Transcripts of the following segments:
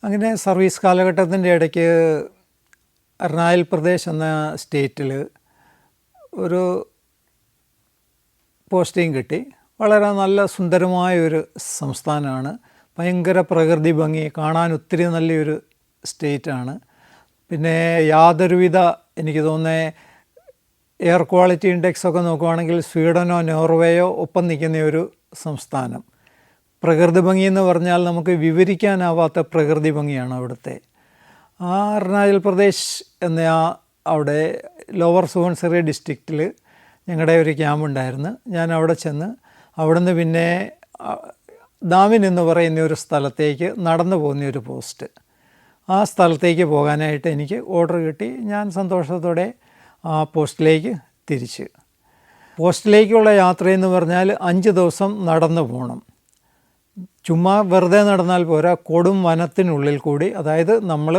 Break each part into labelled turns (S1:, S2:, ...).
S1: അങ്ങനെ സർവീസ് കാലഘട്ടത്തിൻ്റെ ഇടയ്ക്ക് അരുണാചൽ പ്രദേശ് എന്ന സ്റ്റേറ്റിൽ ഒരു പോസ്റ്റിംഗ് കിട്ടി. വളരെ നല്ല സുന്ദരമായ ഒരു സംസ്ഥാനമാണ്. ഭയങ്കര പ്രകൃതി ഭംഗി, കാണാൻ ഒത്തിരി നല്ലൊരു സ്റ്റേറ്റാണ്. പിന്നെ യാതൊരുവിധ എനിക്ക് തോന്നുന്നത് എയർ ക്വാളിറ്റി ഇൻഡെക്സൊക്കെ നോക്കുകയാണെങ്കിൽ സ്വീഡനോ നോർവേയോ ഒപ്പം നിൽക്കുന്ന ഒരു സംസ്ഥാനം. പ്രകൃതി ഭംഗി എന്ന് പറഞ്ഞാൽ നമുക്ക് വിവരിക്കാനാവാത്ത പ്രകൃതി ഭംഗിയാണ് അവിടുത്തെ. ആ അരുണാചൽ പ്രദേശ് എന്ന അവിടെ ലോവർ സുബൻസിറി ഡിസ്ട്രിക്റ്റിൽ ഞങ്ങളുടെ ഒരു ക്യാമ്പുണ്ടായിരുന്നു. ഞാൻ അവിടെ ചെന്ന് അവിടുന്ന് പിന്നെ ദാമിൻ എന്ന് പറയുന്ന ഒരു സ്ഥലത്തേക്ക് നടന്നു പോകുന്ന ഒരു പോസ്റ്റ്. ആ സ്ഥലത്തേക്ക് പോകാനായിട്ട് എനിക്ക് ഓർഡർ കിട്ടി. ഞാൻ സന്തോഷത്തോടെ ആ പോസ്റ്റിലേക്ക് തിരിച്ച്. പോസ്റ്റിലേക്കുള്ള യാത്രയെന്ന് പറഞ്ഞാൽ 5 ദിവസം നടന്നു പോകണം. ചുമ്മാ വെറുതെ നടന്നാൽ പോരാ, കൊടും വനത്തിനുള്ളിൽ കൂടി. അതായത് നമ്മൾ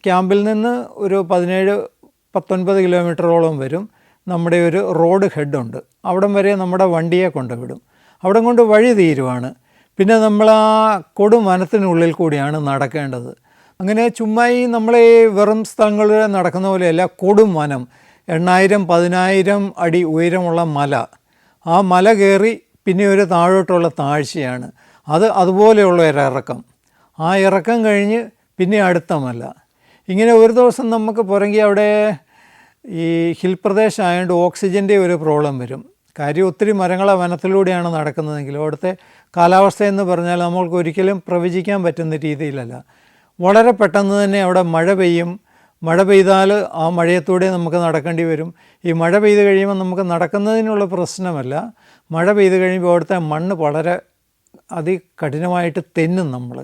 S1: ക്യാമ്പിൽ നിന്ന് ഒരു 17-19 കിലോമീറ്ററോളം വരും. നമ്മുടെ ഒരു റോഡ് ഹെഡുണ്ട്, അവിടം വരെ നമ്മുടെ വണ്ടിയെ കൊണ്ടുവിടും. അവിടെ കൊണ്ട് വഴി തീരുവാണ്. പിന്നെ നമ്മൾ ആ കൊടും വനത്തിനുള്ളിൽ കൂടിയാണ് നടക്കേണ്ടത്. അങ്ങനെ ചുമ്മാ ഈ നമ്മളെ വെറും സ്ഥലങ്ങളിൽ നടക്കുന്ന പോലെയല്ല, കൊടും വനം. 8,000-10,000 അടി ഉയരമുള്ള മല. ആ മല കയറി പിന്നെ ഒരു താഴോട്ടുള്ള താഴ്ചയാണ്. അതുപോലെയുള്ള ഒരിറക്കം. ആ ഇറക്കം കഴിഞ്ഞ് പിന്നെ അടുത്ത മല. ഇങ്ങനെ ഒരു ദിവസം നമുക്ക് പുറകെ അവിടെ ഈ ഹിൽ പ്രദേശമായതുകൊണ്ട് ഓക്സിജൻ്റെ ഒരു പ്രോബ്ലം വരും. കാര്യം ഒത്തിരി മരങ്ങളെ വനത്തിലൂടെയാണ് നടക്കുന്നതെങ്കിലും അവിടുത്തെ കാലാവസ്ഥയെന്ന് പറഞ്ഞാൽ നമ്മൾക്ക് ഒരിക്കലും പ്രവചിക്കാൻ പറ്റുന്ന രീതിയിലല്ല. വളരെ പെട്ടെന്ന് തന്നെ അവിടെ മഴ പെയ്യും. മഴ പെയ്താൽ ആ മഴയത്തൂടെ നമുക്ക് നടക്കേണ്ടി വരും. ഈ മഴ പെയ്ത് കഴിയുമ്പോൾ നമുക്ക് നടക്കുന്നതിനുള്ള പ്രശ്നമല്ല, മഴ പെയ്ത് കഴിയുമ്പോൾ അവിടുത്തെ മണ്ണ് വളരെ അതികഠിനമായിട്ട് തെന്നും നമ്മൾ.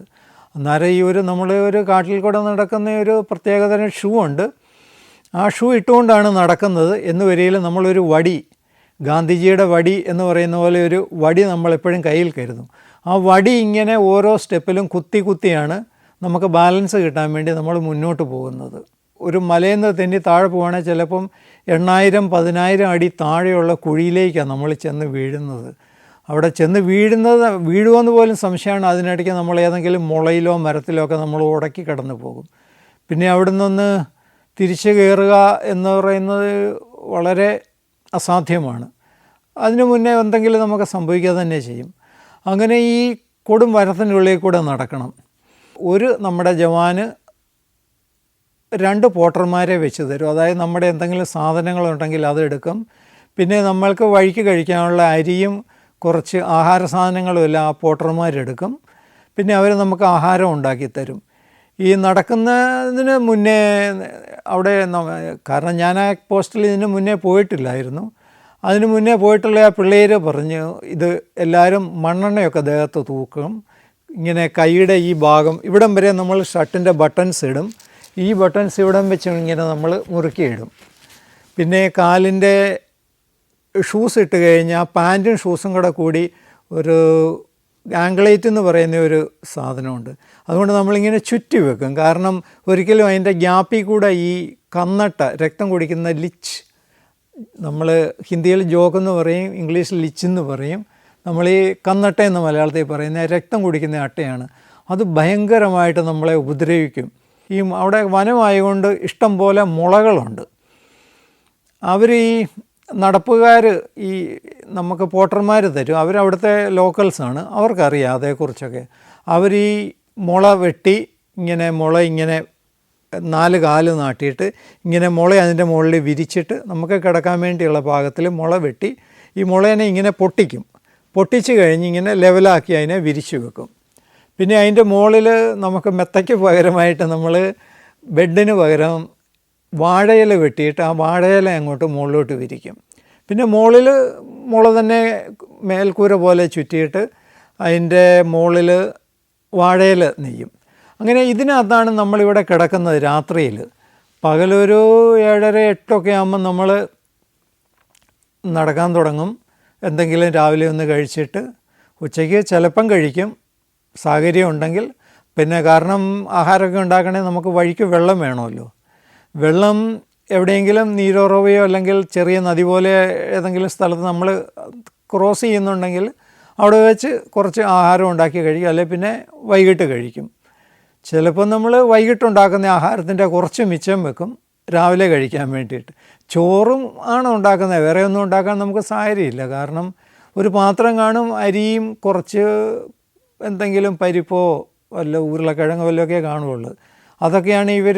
S1: അന്നേരം ഈ നമ്മൾ ഒരു കാട്ടിൽ കൂടെ നടക്കുന്ന ഒരു പ്രത്യേകതരം ഷൂ ഉണ്ട്. ആ ഷൂ ഇട്ടുകൊണ്ടാണ് നടക്കുന്നത്. എന്ന് വരികയിൽ നമ്മളൊരു വടി, ഗാന്ധിജിയുടെ വടി എന്ന് പറയുന്ന പോലെ ഒരു വടി നമ്മളെപ്പോഴും കയ്യിൽ കരുതും. ആ വടി ഇങ്ങനെ ഓരോ സ്റ്റെപ്പിലും കുത്തിയാണ് നമുക്ക് ബാലൻസ് കിട്ടാൻ വേണ്ടി നമ്മൾ മുന്നോട്ട് പോകുന്നത്. ഒരു മലയിൽ നിന്ന് തെന്നി താഴെ പോവുകയാണെങ്കിൽ ചിലപ്പം 8,000-10,000 അടി താഴെയുള്ള കുഴിയിലേക്കാണ് നമ്മൾ ചെന്ന് വീഴുന്നത്. അവിടെ ചെന്ന് വീഴുമെന്ന് പോലും സംശയമാണ്. അതിനിടയ്ക്ക് നമ്മൾ ഏതെങ്കിലും മുളയിലോ മരത്തിലോ ഒക്കെ നമ്മൾ ഉടക്കി കിടന്നു പോകും. പിന്നെ അവിടെ നിന്ന് തിരിച്ചു കയറുക എന്ന് പറയുന്നത് വളരെ അസാധ്യമാണ്. അതിനു മുന്നേ എന്തെങ്കിലും നമുക്ക് സംഭവിക്കുക തന്നെ ചെയ്യും. അങ്ങനെ ഈ കൊടും വനത്തിനുള്ളിൽ കൂടെ നടക്കണം. നമ്മുടെ ജവാന് 2 പോട്ടർമാരെ വെച്ച് തരും. അതായത് നമ്മുടെ എന്തെങ്കിലും സാധനങ്ങളുണ്ടെങ്കിൽ അതെടുക്കും. പിന്നെ നമ്മൾക്ക് വഴിക്ക് കഴിക്കാനുള്ള അരിയും കുറച്ച് ആഹാര സാധനങ്ങളും എല്ലാം ആ പോട്ടർമാരെടുക്കും. പിന്നെ അവർ നമുക്ക് ആഹാരം ഉണ്ടാക്കി തരും. ഈ നടക്കുന്നതിന് മുന്നേ അവിടെ, കാരണം ഞാൻ ആ പോസ്റ്റിൽ ഇതിന് മുന്നേ പോയിട്ടില്ലായിരുന്നു. അതിന് മുന്നേ പോയിട്ടുള്ള ആ പിള്ളേർ പറഞ്ഞു, ഇത് എല്ലാവരും മണ്ണെണ്ണയൊക്കെ ദേഹത്ത് തൂക്കും. ഇങ്ങനെ കൈയുടെ ഈ ഭാഗം ഇവിടം വരെ നമ്മൾ ഷർട്ടിൻ്റെ ബട്ടൺസ് ഇടും. ഈ ബട്ടൺസ് ഇവിടം വെച്ച് ഇങ്ങനെ നമ്മൾ മുറുക്കിയിടും. പിന്നെ കാലിൻ്റെ ഷൂസ് ഇട്ട് കഴിഞ്ഞാൽ പാൻറ്റും ഷൂസും കൂടി ഒരു ആംഗ്ലേറ്റ് എന്ന് പറയുന്ന ഒരു സാധനമുണ്ട്. അതുകൊണ്ട് നമ്മളിങ്ങനെ ചുറ്റി വെക്കും. കാരണം ഒരിക്കലും അതിൻ്റെ ഗ്യാപ്പിൽ കൂടെ ഈ കന്നട്ട, രക്തം കുടിക്കുന്ന ലിച്ച്, നമ്മൾ ഹിന്ദിയിൽ ജോഗ് എന്ന് പറയും, ഇംഗ്ലീഷിൽ ലിച്ച് എന്ന് പറയും. നമ്മൾ ഈ കന്നട്ട എന്ന് മലയാളത്തിൽ പറയുന്ന രക്തം കുടിക്കുന്ന അട്ടയാണ്. അത് ഭയങ്കരമായിട്ട് നമ്മളെ ഉപദ്രവിക്കും. ഈ അവിടെ വനമായതുകൊണ്ട് ഇഷ്ടം പോലെ മുളകളുണ്ട്. അവർ ഈ നടപ്പുകാർ ഈ നമുക്ക് പോട്ടർമാർ തരും. അവരവിടുത്തെ ലോക്കൽസാണ്, അവർക്കറിയാം അതേക്കുറിച്ചൊക്കെ. അവർ ഈ മുള വെട്ടി ഇങ്ങനെ 4 കാല് നാട്ടിയിട്ട് ഇങ്ങനെ മുള അതിൻ്റെ മുകളിൽ വിരിച്ചിട്ട് നമുക്ക് കിടക്കാൻ വേണ്ടിയുള്ള പാകത്തിൽ മുള വെട്ടി ഈ മുളേനെ ഇങ്ങനെ പൊട്ടിച്ച് കഴിഞ്ഞ് ഇങ്ങനെ ലെവലാക്കി അതിനെ വിരിച്ചു വെക്കും. പിന്നെ അതിൻ്റെ മുകളിൽ നമുക്ക് മെത്തയ്ക്ക് പകരമായിട്ട് നമ്മൾ ബെഡിന് പകരം വാഴയില വെട്ടിയിട്ട് ആ വാഴയില അങ്ങോട്ട് മുകളിലോട്ട് വിരിക്കും. പിന്നെ മുകളിൽ മുള തന്നെ മേൽക്കൂര പോലെ ചുറ്റിയിട്ട് അതിൻ്റെ മുകളിൽ വാഴയില നെയ്യും. അങ്ങനെ ഇതിനകത്താണ് നമ്മളിവിടെ കിടക്കുന്നത് രാത്രിയിൽ. പകലൊരു 7:30-8 ആകുമ്പം നമ്മൾ നടക്കാൻ തുടങ്ങും. എന്തെങ്കിലും രാവിലെ ഒന്ന് കഴിച്ചിട്ട് ഉച്ചയ്ക്ക് ചിലപ്പം കഴിക്കും, സാഹചര്യം ഉണ്ടെങ്കിൽ. പിന്നെ കാരണം ആഹാരമൊക്കെ ഉണ്ടാക്കണമെങ്കിൽ നമുക്ക് വഴിക്ക് വെള്ളം വേണമല്ലോ. വെള്ളം എവിടെയെങ്കിലും നീരുറവയോ അല്ലെങ്കിൽ ചെറിയ നദി പോലെ ഏതെങ്കിലും സ്ഥലത്ത് നമ്മൾ ക്രോസ് ചെയ്യുന്നുണ്ടെങ്കിൽ അവിടെ വെച്ച് കുറച്ച് ആഹാരം ഉണ്ടാക്കി കഴിക്കും, അല്ലെങ്കിൽ പിന്നെ വൈകിട്ട് കഴിക്കും. ചിലപ്പോൾ നമ്മൾ വൈകിട്ടുണ്ടാക്കുന്ന ആഹാരത്തിൻ്റെ കുറച്ച് മിച്ചം വെക്കും രാവിലെ കഴിക്കാൻ വേണ്ടിയിട്ട്. ചോറും ആണ് ഉണ്ടാക്കുന്നത്, വേറെ ഒന്നും ഉണ്ടാക്കാൻ നമുക്ക് സാഹചര്യമില്ല. കാരണം ഒരു പാത്രം കാണും, അരിയും കുറച്ച് എന്തെങ്കിലും പരിപ്പോ വല്ല ഉരുളക്കിഴങ്ങ് വല്ലതൊക്കെ കാണുകയുള്ളൂ. അതൊക്കെയാണ് ഇവർ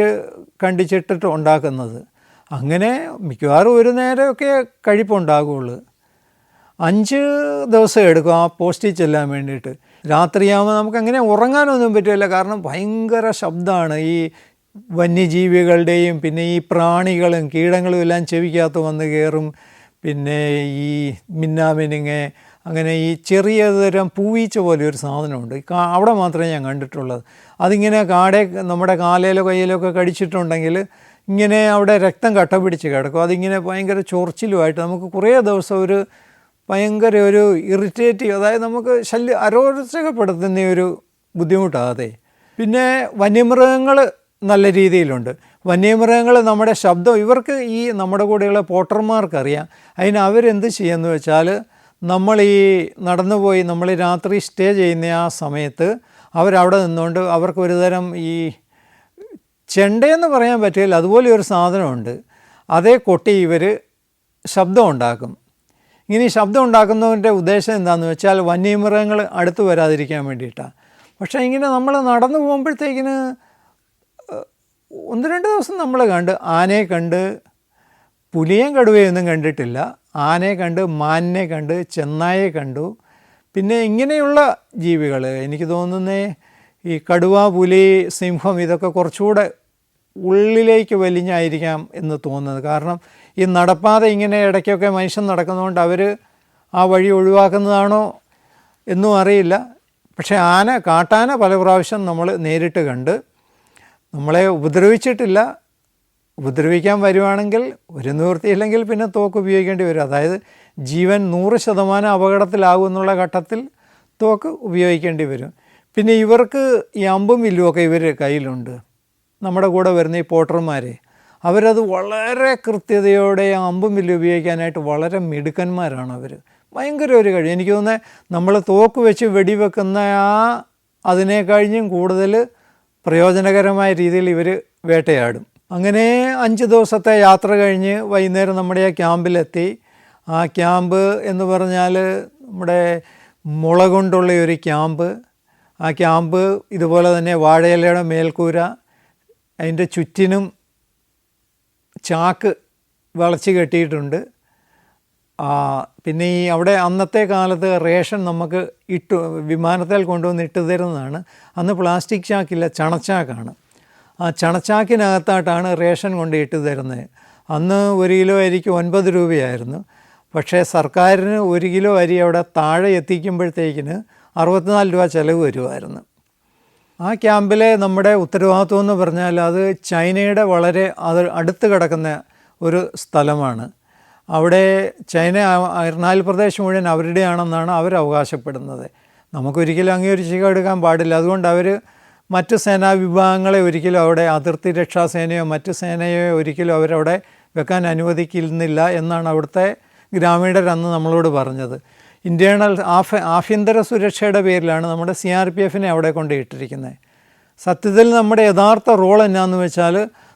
S1: കണ്ടിച്ചിട്ടിട്ട് ഉണ്ടാക്കുന്നത്. അങ്ങനെ മിക്കവാറും ഒരു നേരമൊക്കെ കഴിപ്പുണ്ടാകുള്ളൂ. 5 ദിവസം എടുക്കും ആ പോസ്റ്റിൽ ചെല്ലാൻ വേണ്ടിയിട്ട്. രാത്രിയാകുമ്പോൾ നമുക്കങ്ങനെ ഉറങ്ങാനൊന്നും പറ്റില്ല. കാരണം ഭയങ്കര ശബ്ദമാണ്. ഈ വന്യജീവികളുടെയും പിന്നെ ഈ പ്രാണികളും കീടങ്ങളും എല്ലാം ചെവിക്കകത്ത് വന്ന് കയറും. പിന്നെ ഈ മിന്നാമിനുങ്ങ്, അങ്ങനെ ഈ ചെറിയ തരം പൂവീച്ച പോലെ ഒരു സാധനമുണ്ട്. അവിടെ മാത്രമേ ഞാൻ കണ്ടിട്ടുള്ളത്. അതിങ്ങനെ നമ്മുടെ കാലയിലോ കയ്യിലോ ഒക്കെ കടിച്ചിട്ടുണ്ടെങ്കിൽ ഇങ്ങനെ അവിടെ രക്തം കട്ട പിടിച്ച് കിടക്കും. അതിങ്ങനെ ഭയങ്കര ചൊറിച്ചിലുമായിട്ട് നമുക്ക് കുറേ ദിവസം ഒരു ഭയങ്കര ഒരു ഇറിറ്റേറ്റീവ്, അതായത് നമുക്ക് അരോചകപ്പെടുത്തുന്ന ഒരു ബുദ്ധിമുട്ടാതെ. പിന്നെ വന്യമൃഗങ്ങൾ നല്ല രീതിയിലുണ്ട്. വന്യമൃഗങ്ങൾ നമ്മുടെ ശബ്ദം ഇവർക്ക് ഈ നമ്മുടെ കൂടെയുള്ള പോട്ടർമാർക്കറിയാം. അതിന് അവരെന്ത് ചെയ്യുമെന്ന് വെച്ചാൽ, നമ്മൾ ഈ നടന്നു പോയി നമ്മൾ രാത്രി സ്റ്റേ ചെയ്യുന്ന ആ സമയത്ത് അവരവിടെ നിന്നുകൊണ്ട് അവർക്ക് ഒരു തരം ഈ ചെണ്ടയെന്ന് പറയാൻ പറ്റില്ല, അതുപോലെ ഒരു സാധനമുണ്ട്. അതേ കൊട്ടി ഇവർ ശബ്ദം ഉണ്ടാക്കും. ഇങ്ങനെ ഈ ശബ്ദം ഉണ്ടാക്കുന്നതിൻ്റെ ഉദ്ദേശം എന്താണെന്ന് വെച്ചാൽ വന്യമൃഗങ്ങൾ അടുത്ത് വരാതിരിക്കാൻ വേണ്ടിയിട്ടാണ്. പക്ഷേ ഇങ്ങനെ നമ്മൾ നടന്നു പോകുമ്പോഴത്തേക്കിന് 1-2 ദിവസം നമ്മൾ കണ്ട് ആനയെ കണ്ട്, പുലിയും കടുവയൊന്നും കണ്ടിട്ടില്ല. ആനയെ കണ്ട്, മാനിനെ കണ്ട്, ചെന്നായെ കണ്ടു. പിന്നെ ഇങ്ങനെയുള്ള ജീവികൾ എനിക്ക് തോന്നുന്നേ ഈ കടുവ, പുലി, സിംഹം ഇതൊക്കെ കുറച്ചുകൂടെ ഉള്ളിലേക്ക് വലിഞ്ഞായിരിക്കാം എന്ന് തോന്നുന്നത്. കാരണം ഈ നടപ്പാത ഇങ്ങനെ ഇടയ്ക്കൊക്കെ മനുഷ്യൻ നടക്കുന്നതുകൊണ്ട് അവർ ആ വഴി ഒഴിവാക്കുന്നതാണോ എന്നും അറിയില്ല. പക്ഷേ കാട്ടാന പല പ്രാവശ്യം നമ്മൾ നേരിട്ട് കണ്ട്. നമ്മളെ ഉപദ്രവിച്ചിട്ടില്ല. ഉപദ്രവിക്കാൻ വരുവാണെങ്കിൽ ഒരു നിവൃത്തിയില്ലെങ്കിൽ പിന്നെ തോക്ക് ഉപയോഗിക്കേണ്ടി വരും. അതായത് ജീവൻ 100% അപകടത്തിലാകുമെന്നുള്ള ഘട്ടത്തിൽ തോക്ക് ഉപയോഗിക്കേണ്ടി വരും. പിന്നെ ഇവർക്ക് ഈ അമ്പും വില്ലുമൊക്കെ ഇവർ കയ്യിലുണ്ട്. നമ്മുടെ കൂടെ വരുന്ന ഈ പോട്ടർമാരെ, അവരത് വളരെ കൃത്യതയോടെ അമ്പും വില്ലും ഉപയോഗിക്കാനായിട്ട് വളരെ മിടുക്കന്മാരാണ് അവർ. ഭയങ്കര ഒരു കഴിവ്. എനിക്ക് തോന്നുന്നത് നമ്മൾ തോക്ക് വെച്ച് വെടിവെക്കുന്ന അതിനെ കഴിഞ്ഞും കൂടുതൽ പ്രയോജനകരമായ രീതിയിൽ ഇവർ വേട്ടയാടും. അങ്ങനെ 5 ദിവസത്തെ യാത്ര കഴിഞ്ഞ് വൈകുന്നേരം നമ്മുടെ ആ ക്യാമ്പിലെത്തി. ആ ക്യാമ്പ് എന്ന് പറഞ്ഞാൽ നമ്മുടെ മുള കൊണ്ടുള്ള ഒരു ക്യാമ്പ്. ആ ക്യാമ്പ് ഇതുപോലെ തന്നെ വാഴയിലയുടെ മേൽക്കൂര, അതിൻ്റെ ചുറ്റിനും ചാക്ക് വളച്ച് കെട്ടിയിട്ടുണ്ട്. പിന്നെ ഈ അവിടെ അന്നത്തെ കാലത്ത് റേഷൻ നമുക്ക് വിമാനത്തിൽ കൊണ്ടുവന്ന് ഇട്ട് തരുന്നതാണ്. അന്ന് പ്ലാസ്റ്റിക് ചാക്കില്ല, ചണച്ചാക്കാണ്. ആ ചണച്ചാക്കിനകത്തായിട്ടാണ് റേഷൻ കൊണ്ട് ഇട്ട് തരുന്നത്. അന്ന് 1 കിലോ അരിക്ക് 9 രൂപയായിരുന്നു. പക്ഷേ സർക്കാരിന് 1 കിലോ അരി അവിടെ താഴെ എത്തിക്കുമ്പോഴത്തേക്കിന് 64 രൂപ ചിലവ് വരുമായിരുന്നു. ആ ക്യാമ്പിലെ നമ്മുടെ ഉത്തരവാദിത്വം എന്ന് പറഞ്ഞാൽ അത് ചൈനയുടെ വളരെ അടുത്ത് കിടക്കുന്ന ഒരു സ്ഥലമാണ്. അവിടെ ചൈന അരുണാചൽ പ്രദേശ് മുഴുവൻ അവരുടെയാണെന്നാണ് അവർ അവകാശപ്പെടുന്നത്. നമുക്കൊരിക്കലും അംഗീകരിച്ച് എടുക്കാൻ പാടില്ല. അതുകൊണ്ട് അവർ മറ്റ് സേനാ വിഭാഗങ്ങളെ ഒരിക്കലും അവിടെ അതിർത്തി രക്ഷാസേനയോ മറ്റ് സേനയോ ഒരിക്കലും അവരവിടെ വെക്കാൻ അനുവദിക്കുന്നില്ല എന്നാണ് അവിടുത്തെ ഗ്രാമീണർ അന്ന് നമ്മളോട് പറഞ്ഞത്. ആഭ്യന്തര സുരക്ഷയുടെ പേരിലാണ് നമ്മുടെ CRPFനെ അവിടെ കൊണ്ട് ഇട്ടിരിക്കുന്നത്. സത്യത്തിൽ നമ്മുടെ യഥാർത്ഥ റോൾ എന്നാന്ന് വെച്ചാൽ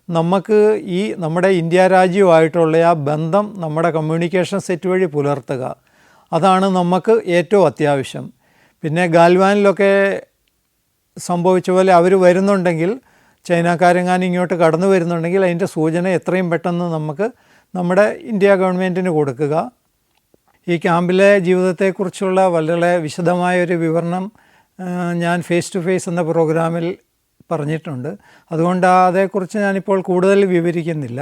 S1: നമുക്ക് ഈ നമ്മുടെ ഇന്ത്യ രാജ്യവുമായിട്ടുള്ള ആ ബന്ധം നമ്മുടെ കമ്മ്യൂണിക്കേഷൻ സെറ്റ് വഴി പുലർത്തുക. അതാണ് നമുക്ക് ഏറ്റവും അത്യാവശ്യം. പിന്നെ ഗാൽവാനിലൊക്കെ സംഭവിച്ച പോലെ അവർ വരുന്നുണ്ടെങ്കിൽ, ചൈനക്കാരെങ്ങാനും ഇങ്ങോട്ട് കടന്നു വരുന്നുണ്ടെങ്കിൽ അതിൻ്റെ സൂചന എത്രയും പെട്ടെന്ന് നമുക്ക് നമ്മുടെ ഇന്ത്യ ഗവൺമെൻറ്റിന് കൊടുക്കുക. ഈ ക്യാമ്പിലെ ജീവിതത്തെക്കുറിച്ചുള്ള വളരെ വിശദമായൊരു വിവരണം ഞാൻ ഫേസ് ടു ഫേസ് എന്ന പ്രോഗ്രാമിൽ പറഞ്ഞിട്ടുണ്ട്. അതുകൊണ്ട് അതേക്കുറിച്ച് ഞാനിപ്പോൾ കൂടുതൽ വിവരിക്കുന്നില്ല.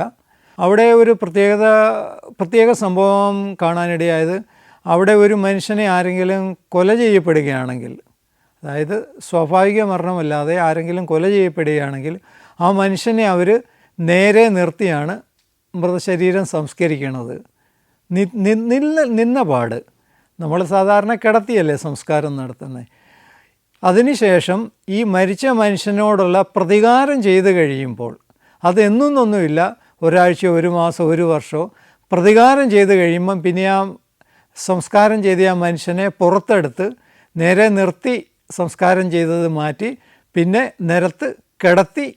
S1: അവിടെ ഒരു പ്രത്യേക സംഭവം കാണാനിടയായത്, അവിടെ ഒരു മനുഷ്യനെ ആരെങ്കിലും കൊല ചെയ്യപ്പെടുകയാണെങ്കിൽ, അതായത് സ്വാഭാവിക മരണമല്ലാതെ ആരെങ്കിലും കൊല ചെയ്യപ്പെടുകയാണെങ്കിൽ ആ മനുഷ്യനെ അവർ നേരെ നിർത്തിയാണ് മൃതശരീരം സംസ്കരിക്കുന്നത്. നിന്ന പാട്. നമ്മൾ സാധാരണ കിടത്തിയല്ലേ സംസ്കാരം നടത്തുന്നത്. അതിനുശേഷം ഈ മരിച്ച മനുഷ്യനോടുള്ള പ്രതികാരം ചെയ്തു കഴിയുമ്പോൾ, അതെന്നൊന്നുമില്ല, ഒരാഴ്ചയോ 1 മാസം 1 വർഷമോ പ്രതികാരം ചെയ്തു കഴിയുമ്പം പിന്നെ ആ സംസ്കാരം ചെയ്ത ആ മനുഷ്യനെ പുറത്തെടുത്ത് നേരെ നിർത്തി സംസ്കാരം ചെയ്തത് മാറ്റി പിന്നെ നിരത്ത് കിടത്തി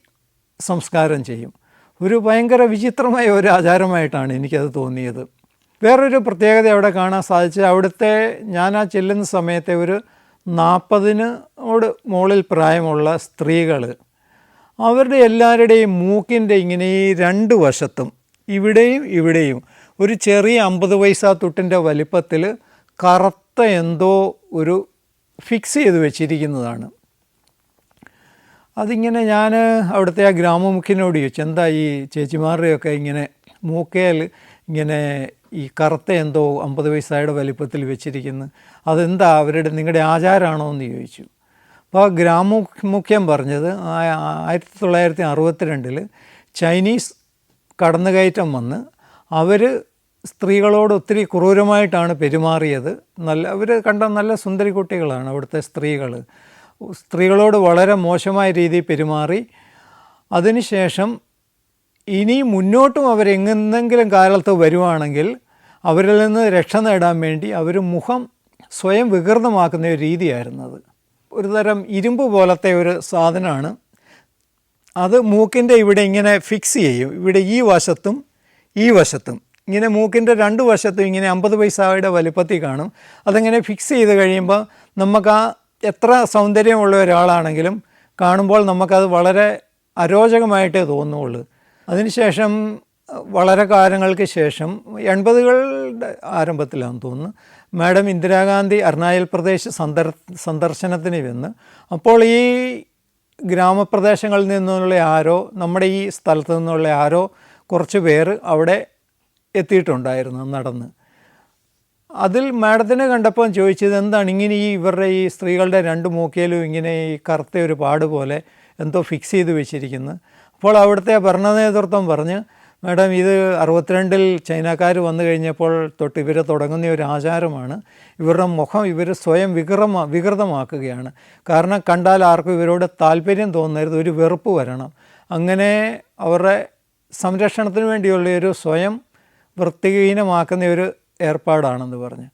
S1: സംസ്കാരം ചെയ്യും. ഒരു ഭയങ്കര വിചിത്രമായ ഒരു ആചാരമായിട്ടാണ് എനിക്കത് തോന്നിയത്. വേറൊരു പ്രത്യേകത അവിടെ കാണാൻ സാധിച്ചത്, അവിടുത്തെ ഞാൻ ആ ചെല്ലുന്ന സമയത്തെ ഒരു 40-നോട് മുകളിൽ പ്രായമുള്ള സ്ത്രീകൾ, അവരുടെ എല്ലാവരുടെയും മൂക്കിൻ്റെ ഇങ്ങനെ ഈ 2 വശത്തും ഇവിടെയും ഇവിടെയും ഒരു ചെറിയ 50 പൈസ തുട്ടിൻ്റെ വലിപ്പത്തിൽ കറുത്ത എന്തോ ഒരു ഫിക്സ് ചെയ്ത് വെച്ചിരിക്കുന്നതാണ്. അതിങ്ങനെ ഞാൻ അവിടുത്തെ ആ ഗ്രാമമുഖ്യനോട് ചോദിച്ചു, എന്താ ഈ ചേച്ചിമാരുടെയൊക്കെ ഇങ്ങനെ മൂക്കയിൽ ഇങ്ങനെ ഈ കറുത്ത എന്തോ 50 പൈസയുടെ വലിപ്പത്തിൽ വെച്ചിരിക്കുന്നത്, അതെന്താ അവരുടെ നിങ്ങളുടെ ആചാരമാണോ എന്ന് ചോദിച്ചു. അപ്പോൾ ഗ്രാമമുഖ്യം പറഞ്ഞത് 1962 ചൈനീസ് കടന്നുകയറ്റം വന്ന് അവർ സ്ത്രീകളോട് ഒത്തിരി ക്രൂരമായിട്ടാണ് പെരുമാറിയത്. അവർ കണ്ട നല്ല സുന്ദരി കുട്ടികളാണ് അവിടുത്തെ സ്ത്രീകൾ. സ്ത്രീകളോട് വളരെ മോശമായ രീതിയിൽ പെരുമാറി. അതിനുശേഷം ഇനി മുന്നോട്ടും അവരെങ്ങെന്തെങ്കിലും കാലത്ത് വരുവാണെങ്കിൽ അവരിൽ നിന്ന് രക്ഷ നേടാൻ വേണ്ടി അവർ മുഖം സ്വയം വികൃതമാക്കുന്ന ഒരു രീതിയായിരുന്നത്. ഒരു തരം ഇരുമ്പ് പോലത്തെ ഒരു സാധനമാണ്. അത് മൂക്കിൻ്റെ ഇവിടെ ഇങ്ങനെ ഫിക്സ് ചെയ്യും. ഇവിടെ ഈ വശത്തും ഈ വശത്തും ഇങ്ങനെ മൂക്കിൻ്റെ 2 വശത്തും ഇങ്ങനെ 50 പൈസയുടെ വലിപ്പത്തിൽ കാണും. അതിങ്ങനെ ഫിക്സ് ചെയ്ത് കഴിയുമ്പോൾ നമുക്ക് ആ എത്ര സൗന്ദര്യമുള്ള ഒരാളാണെങ്കിലും കാണുമ്പോൾ നമുക്കത് വളരെ അരോചകമായിട്ടേ തോന്നുള്ളൂ. അതിനുശേഷം വളരെ കാലങ്ങൾക്ക് ശേഷം 80കളുടെ ആരംഭത്തിലാണെന്ന് തോന്നുന്നു, മാഡം ഇന്ദിരാഗാന്ധി അരുണാചൽ പ്രദേശ് സന്ദർശനത്തിന് വന്ന്, അപ്പോൾ ഈ ഗ്രാമപ്രദേശങ്ങളിൽ നിന്നുള്ള ആരോ നമ്മുടെ ഈ സ്ഥലത്തു നിന്നുള്ള ആരോ കുറച്ച് പേർ അവിടെ എത്തിയിട്ടുണ്ടായിരുന്നു നടന്ന്. അതിൽ മാഡത്തിനെ കണ്ടപ്പോൾ ചോദിച്ചത്, എന്താണ് ഇങ്ങനെ ഇവരുടെ ഈ സ്ത്രീകളുടെ 2 മൂക്കയിലും ഇങ്ങനെ ഈ കറുത്ത ഒരു പാട് പോലെ എന്തോ ഫിക്സ് ചെയ്ത് വെച്ചിരിക്കുന്നു. അപ്പോൾ അവിടുത്തെ ഭരണ നേതൃത്വം പറഞ്ഞ്, മാഡം ഇത് 62-ൽ ചൈനക്കാർ വന്നു കഴിഞ്ഞപ്പോൾ തൊട്ട് ഇവർ തുടങ്ങുന്ന ഒരു ആചാരമാണ്. ഇവരുടെ മുഖം ഇവർ സ്വയം വികൃതമാക്കുകയാണ്. കാരണം കണ്ടാൽ ആർക്കും ഇവരോട് താല്പര്യം തോന്നരുത്, ഒരു വെറുപ്പ് വരണം. അങ്ങനെ അവരുടെ സംരക്ഷണത്തിന് വേണ്ടിയുള്ള ഒരു സ്വയം വൃത്തിഹീനമാക്കുന്ന ഒരു ഏർപ്പാടാണെന്ന് പറഞ്ഞ്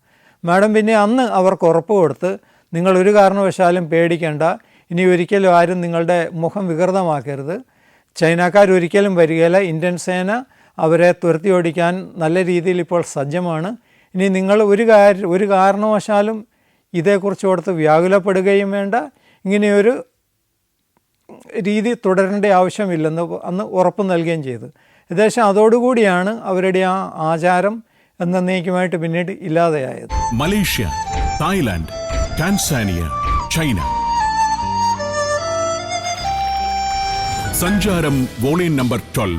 S1: മാഡം പിന്നെ അന്ന് അവർക്ക് ഉറപ്പ് കൊടുത്ത്, നിങ്ങളൊരു കാരണവശാലും പേടിക്കേണ്ട, ഇനി ഒരിക്കലും ആരും നിങ്ങളുടെ മുഖം വികൃതമാക്കരുത്, ചൈനക്കാരൊരിക്കലും വരികയില്ല, ഇന്ത്യൻ സേന അവരെ തുരത്തി ഓടിക്കാൻ നല്ല രീതിയിൽ ഇപ്പോൾ സജ്ജമാണ്, ഇനി നിങ്ങൾ ഒരു കാരണവശാലും ഇതേക്കുറിച്ച് ഓർത്ത് വ്യാകുലപ്പെടുകയും വേണ്ട, ഇങ്ങനെയൊരു രീതി തുടരേണ്ട ആവശ്യമില്ലെന്ന് അന്ന് ഉറപ്പ് നൽകുകയും ചെയ്തു. ഏകദേശം അതോടുകൂടിയാണ് അവരുടെ ആ ആചാരം എന്നേക്കുമായിട്ട് പിന്നീട് ഇല്ലാതെയായത്.
S2: Malaysia, Thailand, Tanzania, China. Sancharam volume number 12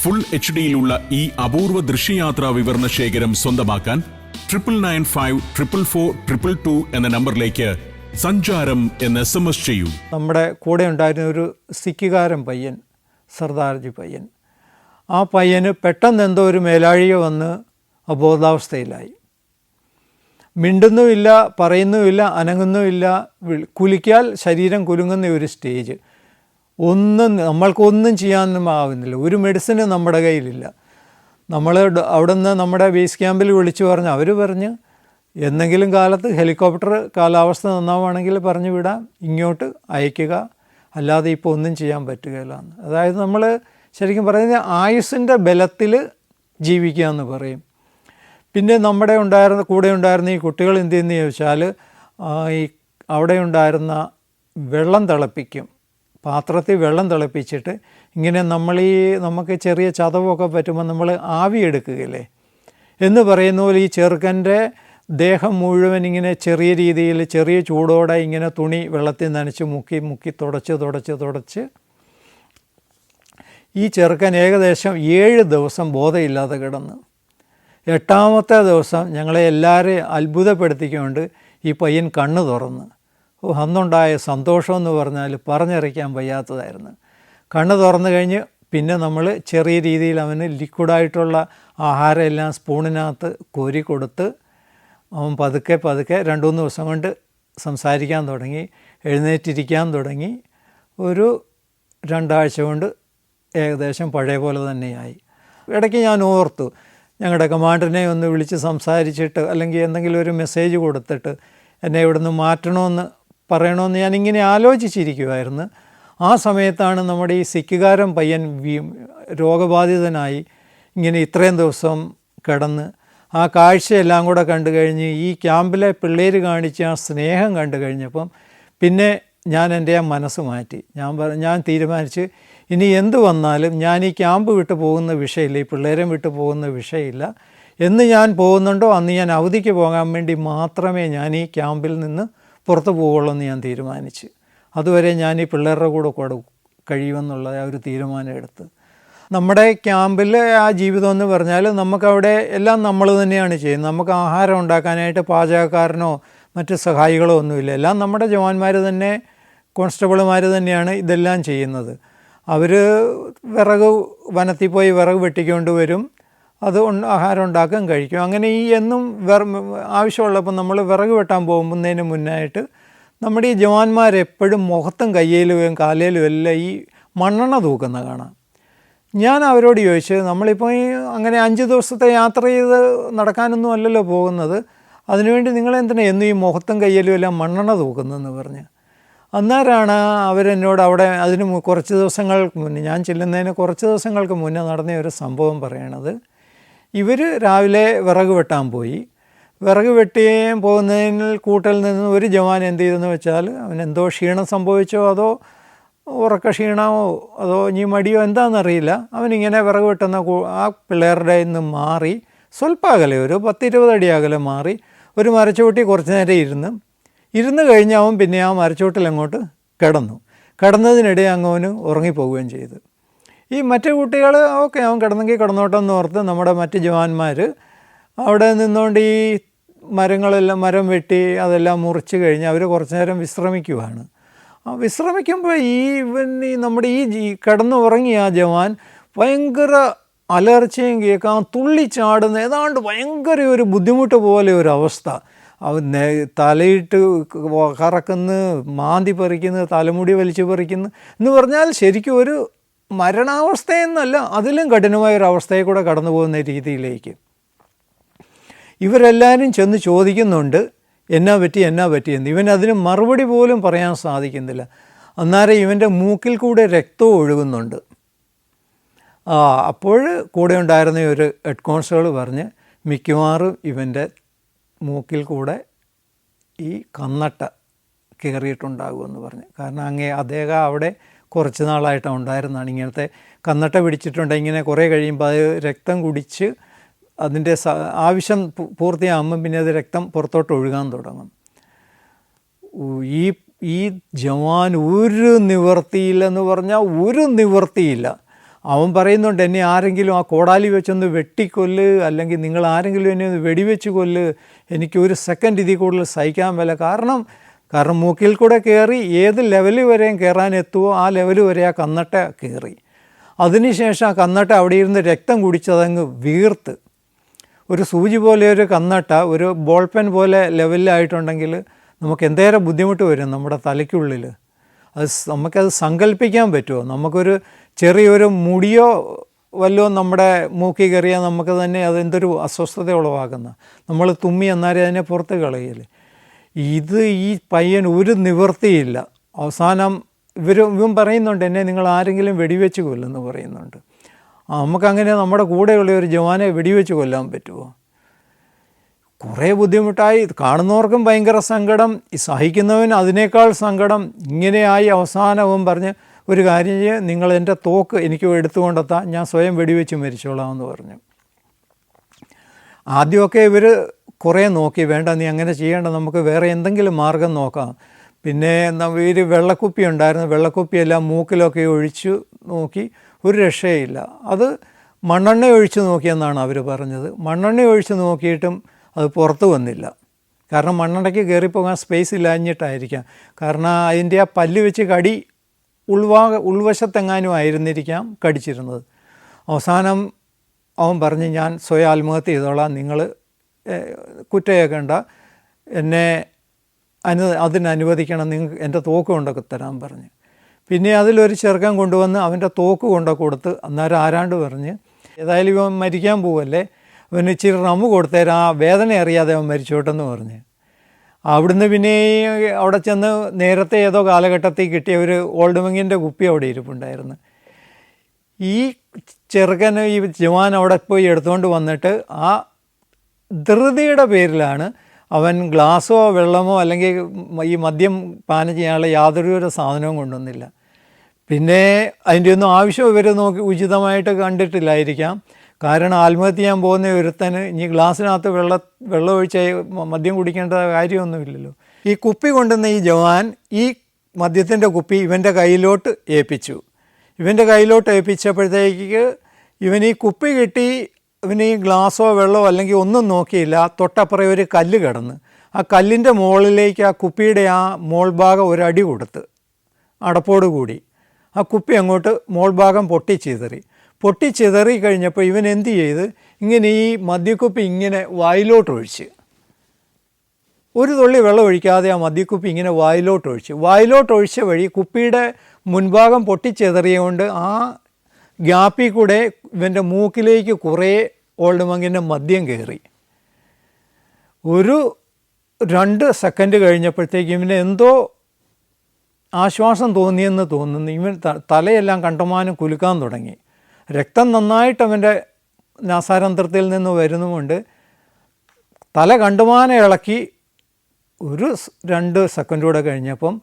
S2: full HD-യിലുള്ള ഈ അപൂർവ ദൃശ്യയാത്രാ വിവരണ ശേഖരം സ്വന്തമാക്കാൻ 9995444222 എന്ന നമ്പറിലേക്ക് സഞ്ചാരം എന്ന് SMS ചെയ്യൂ.
S1: നമ്മുടെ കൂടെ ഉണ്ടായിരുന്ന ഒരു സിക്കുകാരൻ പയ്യൻ, സർദാർജി പയ്യൻ, ആ പയ്യന് പെട്ടെന്ന് എന്തോ ഒരു മേലാഴിക വന്ന് അബോധാവസ്ഥയിലായി. മിണ്ടുന്നുമില്ല, പറയുന്നുമില്ല, അനങ്ങുന്നുമില്ല, കുലിക്കാൽ ശരീരം കുലുങ്ങുന്ന ഒരു സ്റ്റേജ്. നമ്മൾക്കൊന്നും ചെയ്യാനൊന്നും ആവുന്നില്ല. ഒരു മെഡിസിന് നമ്മുടെ കയ്യിലില്ല. നമ്മൾ അവിടെ നിന്ന് നമ്മുടെ ബേസ് ക്യാമ്പിൽ വിളിച്ചു പറഞ്ഞ് അവർ പറഞ്ഞ്, എന്തെങ്കിലും കാലത്ത് ഹെലികോപ്റ്റർ കാലാവസ്ഥ നന്നാവുകയാണെങ്കിൽ പറഞ്ഞു വിടാം, ഇങ്ങോട്ട് അയക്കുക, അല്ലാതെ ഇപ്പോൾ ഒന്നും ചെയ്യാൻ പറ്റുകയില്ല. അതായത് നമ്മൾ ശരിക്കും പറയുന്നത് ആയുസ്സിൻ്റെ ബലത്തിൽ ജീവിക്കുക എന്ന് പറയും. പിന്നെ നമ്മുടെ കൂടെ ഉണ്ടായിരുന്ന ഈ കുട്ടികൾ എന്ത് ചെയ്യുന്നു ചോദിച്ചാൽ, ഈ അവിടെ ഉണ്ടായിരുന്ന വെള്ളം തിളപ്പിക്കും, പാത്രത്തിൽ വെള്ളം തിളപ്പിച്ചിട്ട് ഇങ്ങനെ നമുക്ക് ചെറിയ ചതവൊക്കെ പറ്റുമ്പോൾ നമ്മൾ ആവി എടുക്കുകയില്ലേ എന്ന് പറയുന്ന പോലെ ഈ ചെറുക്കൻ്റെ ദേഹം മുഴുവൻ ഇങ്ങനെ ചെറിയ രീതിയിൽ ചെറിയ ചൂടോടെ ഇങ്ങനെ തുണി വെള്ളത്തിൽ നനച്ച് മുക്കി തുടച്ച് ഈ ചെറുക്കൻ ഏകദേശം 7 ദിവസം ബോധമില്ലാതെ കിടന്നു. 8ാമത്തെ ദിവസം ഞങ്ങളെ എല്ലാവരെയും അത്ഭുതപ്പെടുത്തിക്കൊണ്ട് ഈ പയ്യൻ കണ്ണ് തുറന്ന്. അന്നുണ്ടായ സന്തോഷമെന്ന് പറഞ്ഞാൽ പറഞ്ഞറിയിക്കാൻ വയ്യാത്തതായിരുന്നു. കണ്ണ് തുറന്നു കഴിഞ്ഞ് പിന്നെ നമ്മൾ ചെറിയ രീതിയിൽ അവന് ലിക്വിഡായിട്ടുള്ള ആഹാരം എല്ലാം സ്പൂണിനകത്ത് കോരി കൊടുത്ത് അവൻ പതുക്കെ 2-3 ദിവസം കൊണ്ട് സംസാരിക്കാൻ തുടങ്ങി, എഴുന്നേറ്റിരിക്കാൻ തുടങ്ങി. ഒരു 2 ആഴ്ച കൊണ്ട് ഏകദേശം പഴയ പോലെ തന്നെയായി. ഇടയ്ക്ക് ഞാൻ ഓർത്തു, ഞങ്ങളുടെ കമാൻഡറിനെ ഒന്ന് വിളിച്ച് സംസാരിച്ചിട്ട് അല്ലെങ്കിൽ എന്തെങ്കിലും ഒരു മെസ്സേജ് കൊടുത്തിട്ട് എന്നെ ഇവിടെ നിന്ന് മാറ്റണമെന്ന് പറയണമെന്ന് ഞാനിങ്ങനെ ആലോചിച്ചിരിക്കുമായിരുന്നു. ആ സമയത്താണ് നമ്മുടെ ഈ സിക്കുകാരൻ പയ്യൻ രോഗബാധിതനായി ഇങ്ങനെ ഇത്രയും ദിവസം കിടന്ന് ആ കാഴ്ചയെല്ലാം കൂടെ കണ്ടു കഴിഞ്ഞ് ഈ ക്യാമ്പിലെ പിള്ളേർ കാണിച്ച ആ സ്നേഹം കണ്ടു കഴിഞ്ഞപ്പം പിന്നെ ഞാൻ എൻ്റെ ആ മനസ്സ് മാറ്റി. ഞാൻ തീരുമാനിച്ച് ഇനി എന്ത് വന്നാലും ഞാൻ ഈ ക്യാമ്പ് വിട്ട് പോകുന്ന വിഷയമില്ല, ഈ പിള്ളേരെ വിട്ട് പോകുന്ന വിഷയമില്ല. എന്ന് ഞാൻ പോകുന്നുണ്ടോ അന്ന് ഞാൻ അവധിക്ക് പോകാൻ വേണ്ടി മാത്രമേ ഞാൻ ഈ ക്യാമ്പിൽ നിന്ന് പുറത്ത് പോവുള്ളൂ എന്ന് ഞാൻ തീരുമാനിച്ച്. അതുവരെ ഞാൻ ഈ പിള്ളേരുടെ കൂടെ കഴിയുമെന്നുള്ള ആ ഒരു തീരുമാനം എടുത്ത്. നമ്മുടെ ക്യാമ്പിലെ ആ ജീവിതം എന്ന് പറഞ്ഞാൽ നമുക്കവിടെ എല്ലാം നമ്മൾ തന്നെയാണ് ചെയ്യുന്നത്. നമുക്ക് ആഹാരം ഉണ്ടാക്കാനായിട്ട് പാചകക്കാരനോ മറ്റ് സഹായികളോ ഒന്നുമില്ല. എല്ലാം നമ്മുടെ ജവാന്മാർ തന്നെ, കോൺസ്റ്റബിൾമാർ തന്നെയാണ് ഇതെല്ലാം ചെയ്യുന്നത്. അവർ വനത്തിൽ പോയി വിറക് വെട്ടിക്കൊണ്ട് വരും, അത് ആഹാരം ഉണ്ടാക്കാൻ കഴിക്കും. അങ്ങനെ ഈ എന്നും ആവശ്യമുള്ളപ്പോൾ നമ്മൾ വിറക് വെട്ടാൻ പോകുന്നതിന് മുന്നായിട്ട് നമ്മുടെ ഈ ജവാന്മാരെപ്പോഴും മുഖത്തും കയ്യിലും കാലിലും എല്ലാം ഈ മണ്ണെണ്ണ തൂക്കുന്ന കാണാം. ഞാൻ അവരോട് ചോദിച്ചു, നമ്മളിപ്പോൾ ഈ അങ്ങനെ 5 ദിവസത്തെ യാത്ര ചെയ്ത് നടക്കാനൊന്നും അല്ലല്ലോ പോകുന്നത്, അതിനുവേണ്ടി നിങ്ങളെന്തിനാ എന്നും ഈ മുഖത്തും കയ്യിലും എല്ലാം മണ്ണെണ്ണ തൂക്കുന്നതെന്ന് പറഞ്ഞ്. അന്നേരമാണ് അവരെന്നോട് അവിടെ അതിന് കുറച്ച് ദിവസങ്ങൾക്ക് മുന്നേ, ഞാൻ ചെല്ലുന്നതിന് കുറച്ച് ദിവസങ്ങൾക്ക് മുന്നേ നടന്ന ഒരു സംഭവം പറയണത്. ഇവർ രാവിലെ വിറക് വെട്ടാൻ പോയി. വിറക് വെട്ടിയും പോകുന്നതിന് കൂട്ടൽ നിന്ന് ഒരു ജവാൻ എന്ത് ചെയ്തെന്ന് വെച്ചാൽ, അവനെന്തോ ക്ഷീണം സംഭവിച്ചോ അതോ ഉറക്ക ക്ഷീണമോ അതോ ഇനി മടിയോ എന്താണെന്നറിയില്ല, അവനിങ്ങനെ വിറക് വെട്ടുന്ന ആ പിള്ളേരുടെ നിന്ന് മാറി സ്വല്പം അകലെ, ഒരു 10-20 അടി അകലെ മാറി ഒരു മരച്ചുവട്ടി കുറച്ച് നേരം ഇരുന്ന് കഴിഞ്ഞ് അവൻ പിന്നെ ആ മരച്ചുവട്ടിലങ്ങോട്ട് കിടന്നതിനിടെ അങ്ങവന് ഉറങ്ങിപ്പോവുകയും ചെയ്തു. ഈ മറ്റു കുട്ടികൾ ഓക്കെ അവൻ കിടന്നെങ്കിൽ കിടന്നോട്ടെ എന്ന് ഓർത്ത് നമ്മുടെ മറ്റ് ജവാന്മാർ അവിടെ നിന്നുകൊണ്ട് ഈ മരം വെട്ടി അതെല്ലാം മുറിച്ച് കഴിഞ്ഞ് അവർ കുറച്ച് നേരം വിശ്രമിക്കുവാണ്. വിശ്രമിക്കുമ്പോൾ നമ്മുടെ ഈ കിടന്നുറങ്ങിയ ആ ജവാൻ ഭയങ്കര അലർച്ചയും കേൾക്കാം, തുള്ളിച്ചാടുന്ന ഏതാണ്ട് ഭയങ്കര ഒരു ബുദ്ധിമുട്ട് പോലെ ഒരു അവസ്ഥ. അവൻ തലയിട്ട് കറക്കുന്നു, മാന്തി പറിക്കുന്നു, തലമുടി വലിച്ചു പറിക്കുന്നു എന്ന് പറഞ്ഞാൽ ശരിക്കും ഒരു മരണാവസ്ഥയെന്നല്ല, അതിലും കഠിനമായൊരവസ്ഥയെ കൂടെ കടന്നു പോകുന്ന രീതിയിലേക്ക്. ഇവരെല്ലാവരും ചെന്ന് ചോദിക്കുന്നുണ്ട് എന്നാ പറ്റിയെന്ന്. ഇവൻ അതിന് മറുപടി പോലും പറയാൻ സാധിക്കുന്നില്ല. അന്നേരം ഇവൻ്റെ മൂക്കിൽ കൂടെ രക്തവും ഒഴുകുന്നുണ്ട്. അപ്പോൾ കൂടെ ഉണ്ടായിരുന്ന ഒരു ഹെഡ് കോൺസ്റ്റബിൾ പറഞ്ഞ് മിക്കവാറും ഇവൻ്റെ മൂക്കിൽ കൂടെ ഈ കന്നട്ട കയറിയിട്ടുണ്ടാകുമെന്ന് പറഞ്ഞു. കാരണം അദ്ദേഹം അവിടെ കുറച്ച് നാളായിട്ട് ഉണ്ടായിരുന്നതാണ്. ഇങ്ങനത്തെ കന്നട്ട പിടിച്ചിട്ടുണ്ട്. ഇങ്ങനെ കുറേ കഴിയുമ്പോൾ അത് രക്തം കുടിച്ച് അതിൻ്റെ ആവശ്യം പൂർത്തിയാകുമ്പം പിന്നെ അത് രക്തം പുറത്തോട്ട് ഒഴുകാൻ തുടങ്ങും. ഈ ജവാൻ ഒരു നിവൃത്തിയില്ലെന്ന് പറഞ്ഞാൽ ഒരു നിവൃത്തിയില്ല. അവൻ പറയുന്നുണ്ട്, എന്നെ ആരെങ്കിലും ആ കോടാലി വെച്ചൊന്ന് വെട്ടിക്കൊല്ല്, അല്ലെങ്കിൽ നിങ്ങൾ ആരെങ്കിലും എന്നെ ഒന്ന് വെടിവെച്ച് കൊല്ല്, എനിക്ക് ഒരു സെക്കൻഡ് ഇതിൽ കൂടുതൽ സഹിക്കാൻ പറ്റില്ല. കാരണം മൂക്കിൽ കൂടെ കയറി ഏത് ലെവൽ വരെയും കയറാൻ എത്തുമോ ആ ലെവൽ വരെ ആ കന്നട്ട കയറി. അതിനുശേഷം ആ കന്നട്ട അവിടെ ഇരുന്ന് രക്തം കുടിച്ചതങ്ങ് വീർത്ത് ഒരു സൂചി പോലെ ഒരു കന്നട്ട ഒരു ബോൾ പെൻ പോലെ ലെവലിലായിട്ടുണ്ടെങ്കിൽ നമുക്ക് എന്തേരം ബുദ്ധിമുട്ട് വരും നമ്മുടെ തലയ്ക്കുള്ളിൽ. നമുക്കത് സങ്കല്പിക്കാൻ പറ്റുമോ? നമുക്കൊരു ചെറിയൊരു മുടിയോ വല്ലതും നമ്മുടെ മൂക്കി കയറിയാൽ നമുക്ക് തന്നെ അതെന്തൊരു അസ്വസ്ഥത ഉളവാക്കുന്ന, നമ്മൾ തുമ്മി എന്നാലും അതിനെ പുറത്ത് കളയില്ലേ. ഈ പയ്യൻ ഒരു നിവൃത്തിയില്ല. അവസാനം ഇവൻ പറയുന്നുണ്ട്, എന്നെ നിങ്ങൾ ആരെങ്കിലും വെടിവെച്ച് കൊല്ലുമെന്ന് പറയുന്നുണ്ട്. നമുക്കങ്ങനെ നമ്മുടെ കൂടെയുള്ള ഒരു ജവാനെ വെടിവെച്ച് കൊല്ലാൻ പറ്റുമോ? കുറേ ബുദ്ധിമുട്ടായി. കാണുന്നവർക്കും ഭയങ്കര സങ്കടം, സഹിക്കുന്നവൻ അതിനേക്കാൾ സങ്കടം. ഇങ്ങനെയായി അവസാനവും പറഞ്ഞ് ഒരു കാര്യം ചെയ്യുക, നിങ്ങൾ എൻ്റെ തോക്ക് എനിക്ക് എടുത്തുകൊണ്ടെത്താം, ഞാൻ സ്വയം വെടിവെച്ച് മരിച്ചോളാം എന്ന് പറഞ്ഞു. ആദ്യമൊക്കെ ഇവർ കുറേ നോക്കി, വേണ്ട നീ അങ്ങനെ ചെയ്യേണ്ട, നമുക്ക് വേറെ എന്തെങ്കിലും മാർഗം നോക്കാം. പിന്നെ ഇവർ വെള്ളക്കുപ്പി ഉണ്ടായിരുന്നു, വെള്ളക്കുപ്പിയെല്ലാം മൂക്കിലൊക്കെ ഒഴിച്ചു നോക്കി, ഒരു രക്ഷയില്ല. അത് മണ്ണെണ്ണ ഒഴിച്ച് നോക്കിയെന്നാണ് അവർ പറഞ്ഞത്. മണ്ണെണ്ണ ഒഴിച്ച് നോക്കിയിട്ടും അത് പുറത്ത് വന്നില്ല. കാരണം മണ്ണെണ്ണയ്ക്ക് കയറിപ്പോകാൻ സ്പേസ് ഇല്ലാഞ്ഞിട്ടായിരിക്കാം. കാരണം അതിൻ്റെ ആ പല്ല് വെച്ച് കടി ഉൾവശത്തെങ്ങാനും ആയിരുന്നിരിക്കാം കടിച്ചിരുന്നത്. അവസാനം അവൻ പറഞ്ഞ്, ഞാൻ സ്വയം ആത്മഹത്യ ചെയ്തോളാം, നിങ്ങൾ കുറ്റയേക്കണ്ട, എന്നെ അതിനനുവദിക്കണം, നിങ്ങൾ എൻ്റെ തോക്ക് കൊണ്ടൊക്കെ തരാൻ പറഞ്ഞ്. പിന്നെ അതിലൊരു ചെറുക്കൻ കൊണ്ടുവന്ന് അവൻ്റെ തോക്ക് കൊണ്ടൊക്കെ കൊടുത്ത്. അന്നേരം ആരാണ്ട് പറഞ്ഞ്, ഏതായാലും ഇവൻ മരിക്കാൻ പോവല്ലേ, അവന് ഇച്ചിരി റമ്മ് കൊടുത്തേരാ, ആ വേദന അറിയാതെ അവൻ മരിച്ചോട്ടെന്ന് പറഞ്ഞ്. അവിടുന്ന് പിന്നെ അവിടെ ചെന്ന് നേരത്തെ ഏതോ കാലഘട്ടത്തിൽ കിട്ടിയ ഒരു ഓൾഡ് മങ്ങിൻ്റെ കുപ്പി അവിടെ ഇരിപ്പുണ്ടായിരുന്നു. ഈ ചെറുക്കന് ഈ ജവാൻ അവിടെ പോയി എടുത്തുകൊണ്ട് വന്നിട്ട് ആ ധൃതിയുടെ പേരിലാണ് അവൻ ഗ്ലാസ്സോ വെള്ളമോ അല്ലെങ്കിൽ ഈ മദ്യം പാനം ചെയ്യാനുള്ള യാതൊരു സാധനവും കൊണ്ടുവന്നില്ല. പിന്നെ അതിൻ്റെ ഒന്നും ആവശ്യം ഇവർ ഉചിതമായിട്ട് കണ്ടിട്ടില്ലായിരിക്കാം. കാരണം ആത്മഹത്യ ചെയ്യാൻ പോകുന്ന ഒരുത്തന് ഇനി ഗ്ലാസ്സിനകത്ത് വെള്ളം ഒഴിച്ച് മദ്യം കുടിക്കേണ്ട കാര്യമൊന്നുമില്ലല്ലോ. ഈ കുപ്പി കൊണ്ടുവന്ന ഈ ജവാൻ ഈ മദ്യത്തിൻ്റെ കുപ്പി ഇവൻ്റെ കയ്യിലോട്ട് ഏൽപ്പിച്ചു. ഇവൻ്റെ കയ്യിലോട്ട് ഏൽപ്പിച്ചപ്പോഴത്തേക്ക് ഇവൻ ഈ കുപ്പി കിട്ടി, ഇവന് ഈ ഗ്ലാസ്സോ വെള്ളമോ അല്ലെങ്കിൽ ഒന്നും നോക്കിയില്ല. തൊട്ടപ്പുറം ഒരു കല്ല് കിടന്ന് ആ കല്ലിൻ്റെ മുകളിലേക്ക് ആ കുപ്പിയുടെ ആ മോൾ ഭാഗം ഒരടി കൊടുത്ത് അടപ്പോട് കൂടി ആ കുപ്പി അങ്ങോട്ട് മോൾ ഭാഗം പൊട്ടിച്ചിതറി കഴിഞ്ഞപ്പോൾ ഇവൻ എന്ത് ചെയ്ത് ഇങ്ങനെ ഈ മദ്യക്കുപ്പി ഇങ്ങനെ വായിലോട്ടൊഴിച്ച്, ഒരു തുള്ളി വെള്ളം ഒഴിക്കാതെ ആ മദ്യക്കുപ്പി ഇങ്ങനെ വായിലോട്ടൊഴിച്ച വഴി കുപ്പിയുടെ മുൻഭാഗം പൊട്ടിച്ചെതറിയുകൊണ്ട് ആ ഗ്യാപ്പിൽ കൂടെ ഇവൻ്റെ മൂക്കിലേക്ക് കുറേ ഓൾഡ് മങ്ങിൻ്റെ മദ്യം കയറി. ഒരു 2 സെക്കൻഡ് കഴിഞ്ഞപ്പോഴത്തേക്ക് ഇവന് എന്തോ ആശ്വാസം തോന്നിയെന്ന് തോന്നുന്നു. ഇവൻ തലയെല്ലാം കണ്ടമാനം കുലുക്കാൻ തുടങ്ങി. രക്തം നന്നായിട്ട് അവൻ്റെ നാസാരന്ധ്രത്തിൽ നിന്ന് വരുന്നുമുണ്ട്. തല കണ്ടമാനം ഇളക്കി. ഒരു 2 സെക്കൻഡ് കൂടെ കഴിഞ്ഞപ്പം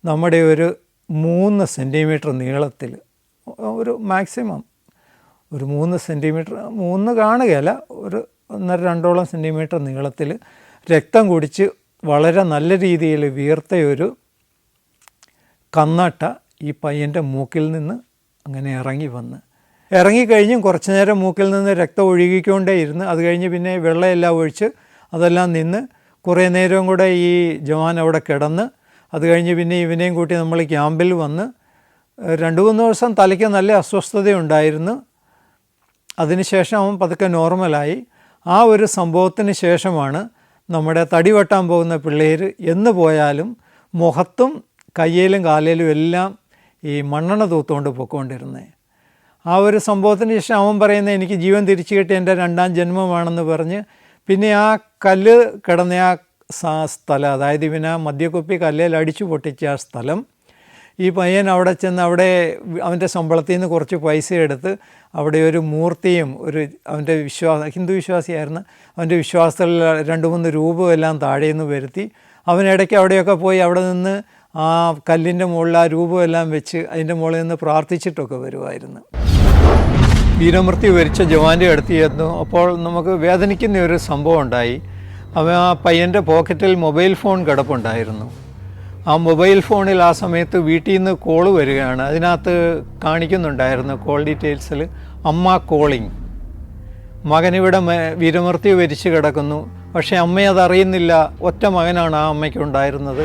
S1: നമ്മുടെ ഒരു 3 സെൻറ്റിമീറ്റർ നീളത്തിൽ, ഒരു മാക്സിമം ഒരു 3 സെൻറ്റിമീറ്റർ, 3 കാണുകയല്ല, ഒരു 1.5-2 സെൻറ്റിമീറ്റർ നീളത്തിൽ രക്തം കുടിച്ച് വളരെ നല്ല രീതിയിൽ വീർത്തയൊരു കന്നട്ട ഈ പയ്യൻ്റെ മൂക്കിൽ നിന്ന് അങ്ങനെ ഇറങ്ങിക്കഴിഞ്ഞും കുറച്ച് നേരം മൂക്കിൽ നിന്ന് രക്തം ഒഴുകിക്കൊണ്ടേ ഇരുന്ന്, അത് കഴിഞ്ഞ് പിന്നെ വെള്ളമെല്ലാം ഒഴിച്ച് അതെല്ലാം നിന്ന് കുറേ നേരം കൂടെ ഈ ജവാൻ അവിടെ കിടന്ന്, അത് കഴിഞ്ഞ് പിന്നെ ഇവനെയും കൂട്ടി നമ്മൾ ക്യാമ്പിൽ വന്ന് 2-3 ദിവസം തലയ്ക്ക് നല്ല അസ്വസ്ഥതയുണ്ടായിരുന്നു. അതിനുശേഷം അവൻ പതുക്കെ നോർമലായി. ആ ഒരു സംഭവത്തിന് ശേഷമാണ് നമ്മുടെ തടി വെട്ടാൻ പോകുന്ന പിള്ളേർ എന്ന് പോയാലും മുഖത്തും കയ്യിലും കാലിലും എല്ലാം ഈ മണ്ണെണ്ണ തൂത്തുകൊണ്ട് പൊയ്ക്കൊണ്ടിരുന്നത്. ആ ഒരു സംഭവത്തിന് ശേഷം അവൻ പറയുന്നത് എനിക്ക് ജീവൻ തിരിച്ചു കിട്ടി, എൻ്റെ 2ാം ജന്മമാണെന്ന് പറഞ്ഞ് പിന്നെ ആ കല്ല് കിടന്ന ആ സ്ഥലം, അതായത് ഇവന് ആ മദ്യക്കുപ്പി കല്ലിൽ അടിച്ചു പൊട്ടിച്ച ആ സ്ഥലം, ഈ പയ്യൻ അവിടെ ചെന്ന് അവിടെ അവൻ്റെ ശമ്പളത്തിൽ നിന്ന് കുറച്ച് പൈസ എടുത്ത് അവിടെ ഒരു മൂർത്തിയും അവൻ്റെ ഹിന്ദു വിശ്വാസിയായിരുന്നു, അവൻ്റെ വിശ്വാസത്തിൽ 2-3 രൂപം എല്ലാം താഴേന്ന് വരുത്തി അവനിടയ്ക്ക് അവിടെയൊക്കെ പോയി അവിടെ നിന്ന് ആ കല്ലിൻ്റെ മുകളിൽ ആ രൂപം എല്ലാം വെച്ച് അതിൻ്റെ മുകളിൽ നിന്ന് പ്രാർത്ഥിച്ചിട്ടൊക്കെ വരുമായിരുന്നു. വീരമൃത്യു വരിച്ച ജവാൻ്റെ അടുത്ത് ചെന്നു. അപ്പോൾ നമുക്ക് വേദനിക്കുന്ന ഒരു സംഭവം ഉണ്ടായി. അവൻ ആ പയ്യൻ്റെ പോക്കറ്റിൽ മൊബൈൽ ഫോൺ കിടപ്പുണ്ടായിരുന്നു. ആ മൊബൈൽ ഫോണിൽ ആ സമയത്ത് വീട്ടിൽ നിന്ന് കോള് വരികയാണ്. അതിനകത്ത് കാണിക്കുന്നുണ്ടായിരുന്നു കോൾ ഡീറ്റെയിൽസിൽ അമ്മ കോളിംഗ്. മകനിവിടെ വീരമൃത്യു വരിച്ച് കിടക്കുന്നു. പക്ഷേ അമ്മ അതറിയുന്നില്ല. ഒറ്റ മകനാണ് ആ അമ്മയ്ക്കുണ്ടായിരുന്നത്.